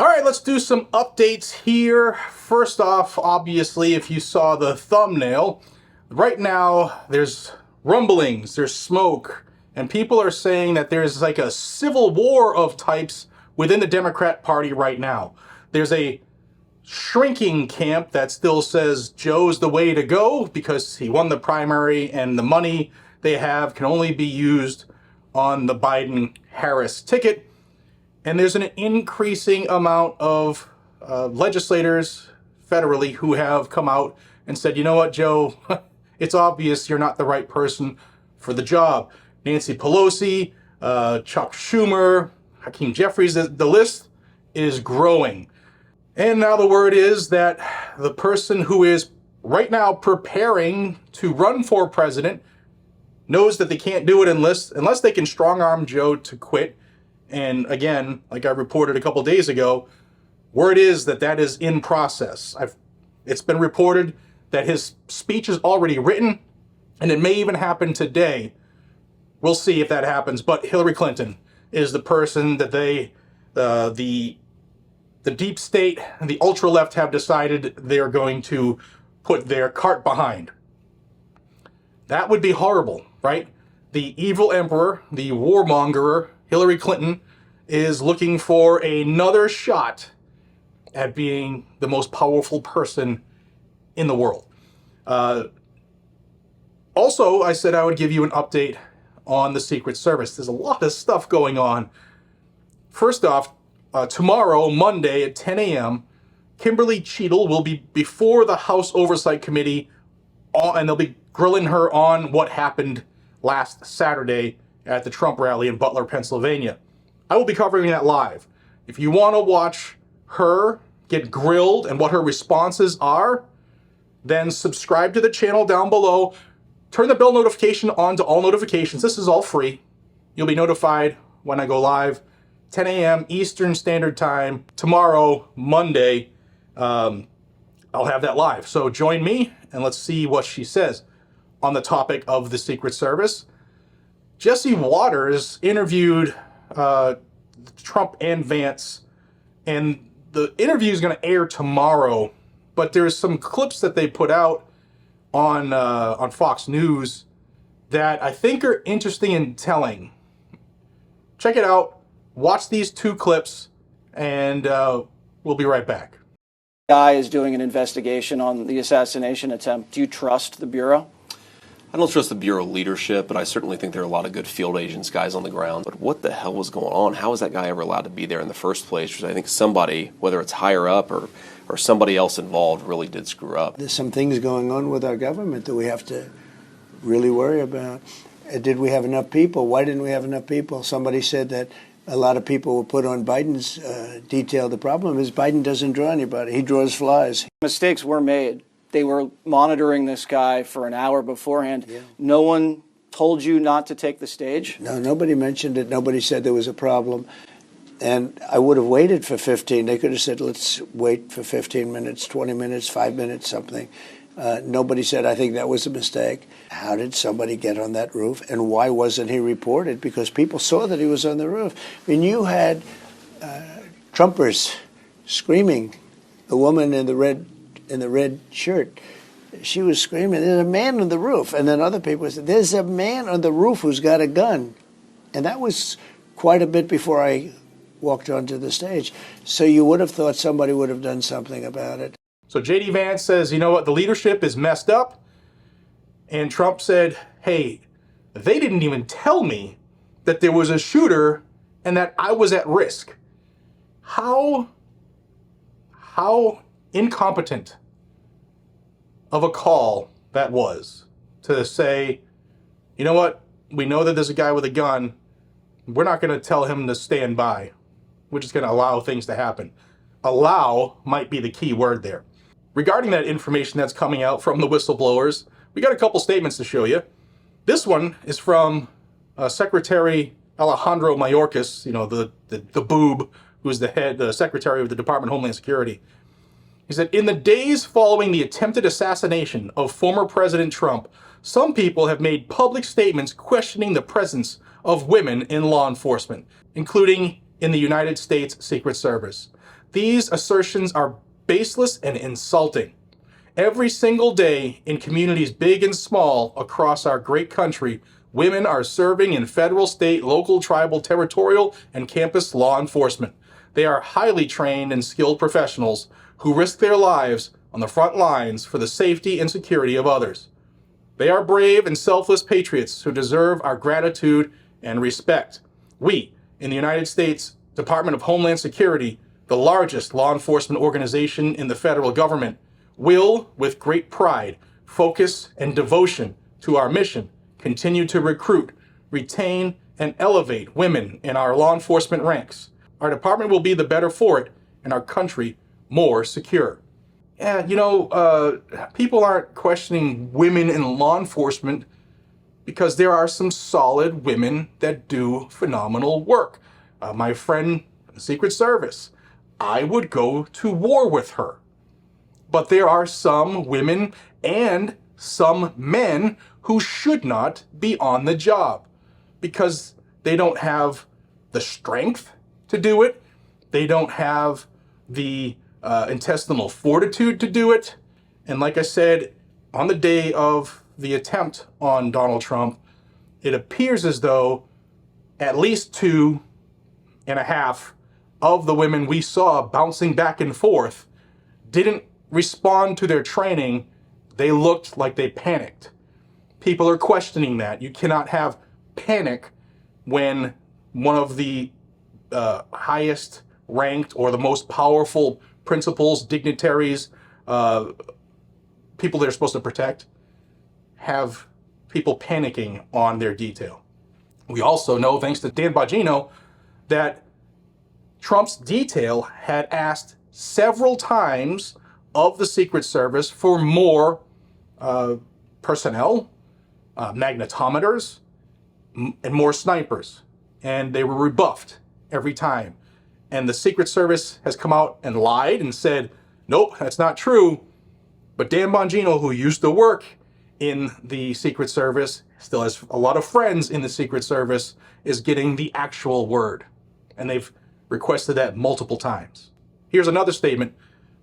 All right, let's do some updates here. First off, obviously, if you saw the thumbnail, right now there's rumblings, there's smoke, and people are saying that there's like a civil war of types within the Democrat Party right now. There's a shrinking camp that still says Joe's the way to go because he won the primary and the money they have can only be used on the Biden-Harris ticket. And there's an increasing amount of legislators federally who have come out and said, you know what, Joe, it's obvious you're not the right person for the job. Nancy Pelosi, Chuck Schumer, Hakeem Jeffries, the list is growing. And now the word is that the person who is right now preparing to run for president knows that they can't do it unless they can strong-arm Joe to quit. And again, like I reported a couple days ago, word is that is in process. It's been reported that his speech is already written, and it may even happen today. We'll see if that happens. But Hillary Clinton is the person that the deep state and the ultra-left have decided they are going to put their cart behind. That would be horrible, right? The evil emperor, the warmonger, Hillary Clinton, is looking for another shot at being the most powerful person in the world. Also, I said I would give you an update on the Secret Service. There's a lot of stuff going on. First off, tomorrow, Monday at 10 a.m., Kimberly Cheadle will be before the House Oversight Committee, and they'll be grilling her on what happened last Saturday at the Trump rally in Butler, Pennsylvania. I will be covering that live. If you want to watch her get grilled and what her responses are, then subscribe to the channel down below. Turn the bell notification on to all notifications. This is all free. You'll be notified when I go live. 10 a.m. Eastern Standard Time tomorrow, Monday. I'll have that live. So join me and let's see what she says on the topic of the Secret Service. Jesse Waters interviewed Trump and Vance, and the interview is going to air tomorrow, but there's some clips that they put out on Fox News that I think are interesting and telling. Check it out. Watch these two clips, and we'll be right back. Guy is doing an investigation on the assassination attempt. Do you trust the Bureau? I don't trust the Bureau leadership, but I certainly think there are a lot of good field agents, guys on the ground. But what the hell was going on? How was that guy ever allowed to be there in the first place? Because I think somebody, whether it's higher up or somebody else involved, really did screw up. There's some things going on with our government that we have to really worry about. Did we have enough people? Why didn't we have enough people? Somebody said that a lot of people were put on Biden's detail. The problem is Biden doesn't draw anybody. He draws flies. Mistakes were made. They were monitoring this guy for an hour beforehand. Yeah. No one told you not to take the stage? No, nobody mentioned it. Nobody said there was a problem. And I would have waited for 15. They could have said, let's wait for 15 minutes, 20 minutes, 5 minutes, something. Nobody said, I think that was a mistake. How did somebody get on that roof? And why wasn't he reported? Because people saw that he was on the roof. I mean, you had Trumpers screaming. The woman in the red shirt, she was screaming, there's a man on the roof. And then other people said, there's a man on the roof who's got a gun. And that was quite a bit before I walked onto the stage. So you would have thought somebody would have done something about it. So J.D. Vance says, you know what, the leadership is messed up. And Trump said, hey, they didn't even tell me that there was a shooter and that I was at risk. How incompetent of a call that was to say, you know what, we know that there's a guy with a gun. We're not going to tell him to stand by. We're just going to allow things to happen. Allow might be the key word there. Regarding that information that's coming out from the whistleblowers, we got a couple statements to show you. This one is from Secretary Alejandro Mayorkas, you know, the boob who's the Secretary of the Department of Homeland Security. He said, in the days following the attempted assassination of former President Trump, some people have made public statements questioning the presence of women in law enforcement, including in the United States Secret Service. These assertions are baseless and insulting. Every single day in communities big and small across our great country, women are serving in federal, state, local, tribal, territorial, and campus law enforcement. They are highly trained and skilled professionals who risk their lives on the front lines for the safety and security of others. They are brave and selfless patriots who deserve our gratitude and respect. We, in the United States Department of Homeland Security, the largest law enforcement organization in the federal government, will, with great pride, focus, and devotion to our mission, continue to recruit, retain, and elevate women in our law enforcement ranks. Our department will be the better for it, and our country more secure. Yeah, people aren't questioning women in law enforcement because there are some solid women that do phenomenal work. My friend, Secret Service, I would go to war with her. But there are some women and some men who should not be on the job because they don't have the strength to do it. They don't have the intestinal fortitude to do it. And like I said, on the day of the attempt on Donald Trump, it appears as though at least 2.5 of the women we saw bouncing back and forth didn't respond to their training. They looked like they panicked. People are questioning that. You cannot have panic when one of the highest ranked or the most powerful principals, dignitaries, people they're supposed to protect, have people panicking on their detail. We also know, thanks to Dan Bongino, that Trump's detail had asked several times of the Secret Service for more personnel, magnetometers, and more snipers. And they were rebuffed every time. And the Secret Service has come out and lied and said, nope, that's not true. But Dan Bongino, who used to work in the Secret Service, still has a lot of friends in the Secret Service, is getting the actual word. And they've requested that multiple times. Here's another statement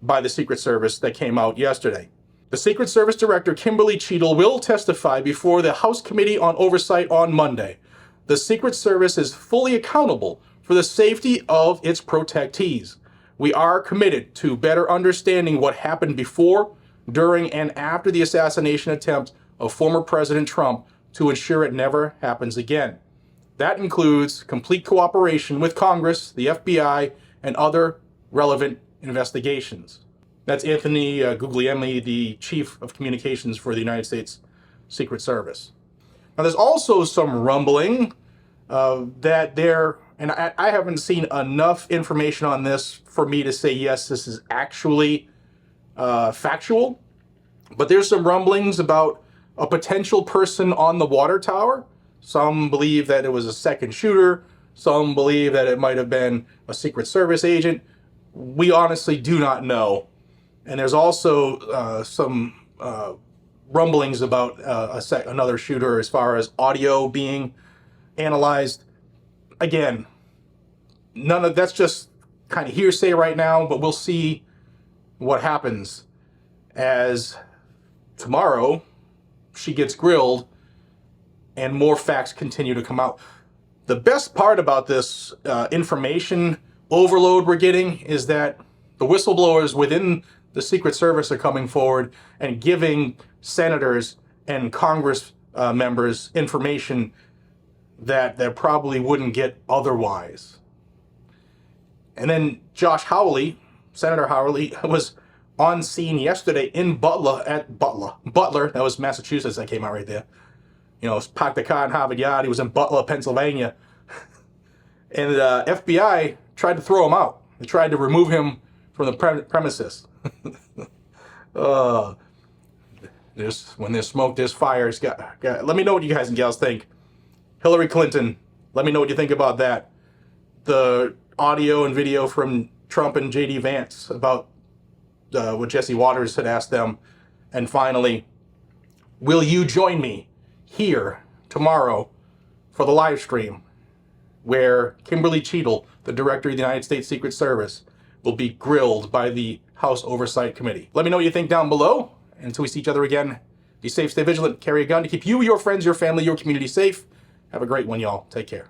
by the Secret Service that came out yesterday. The Secret Service Director, Kimberly Cheadle, will testify before the House Committee on Oversight on Monday. The Secret Service is fully accountable for the safety of its protectees. We are committed to better understanding what happened before, during, and after the assassination attempt of former President Trump to ensure it never happens again. That includes complete cooperation with Congress, the FBI, and other relevant investigations. That's Anthony Guglielmi, the Chief of Communications for the United States Secret Service. Now, there's also some rumbling that there, and I haven't seen enough information on this for me to say, yes, this is actually factual, but there's some rumblings about a potential person on the water tower. Some believe that it was a second shooter. Some believe that it might have been a Secret Service agent. We honestly do not know. And there's also some rumblings about another shooter as far as audio being analyzed. Again, none of that's just kind of hearsay right now, but we'll see what happens as tomorrow she gets grilled and more facts continue to come out. The best part about this information overload we're getting is that the whistleblowers within the Secret Service are coming forward and giving senators and Congress members information that they probably wouldn't get otherwise. And then Josh Hawley, Senator Hawley, was on scene yesterday in Butler, that was Massachusetts, that came out right there. You know, parked the car in Harvard Yard, he was in Butler, Pennsylvania. And the FBI tried to throw him out. They tried to remove him from the premises. When there's smoke, there's fire. Let me know what you guys and gals think. Hillary Clinton, let me know what you think about that. The audio and video from Trump and J.D. Vance about what Jesse Waters had asked them. And finally, will you join me here tomorrow for the live stream where Kimberly Cheadle, the director of the United States Secret Service, will be grilled by the House Oversight Committee. Let me know what you think down below. And until we see each other again, be safe, stay vigilant, carry a gun to keep you, your friends, your family, your community safe. Have a great one, y'all. Take care.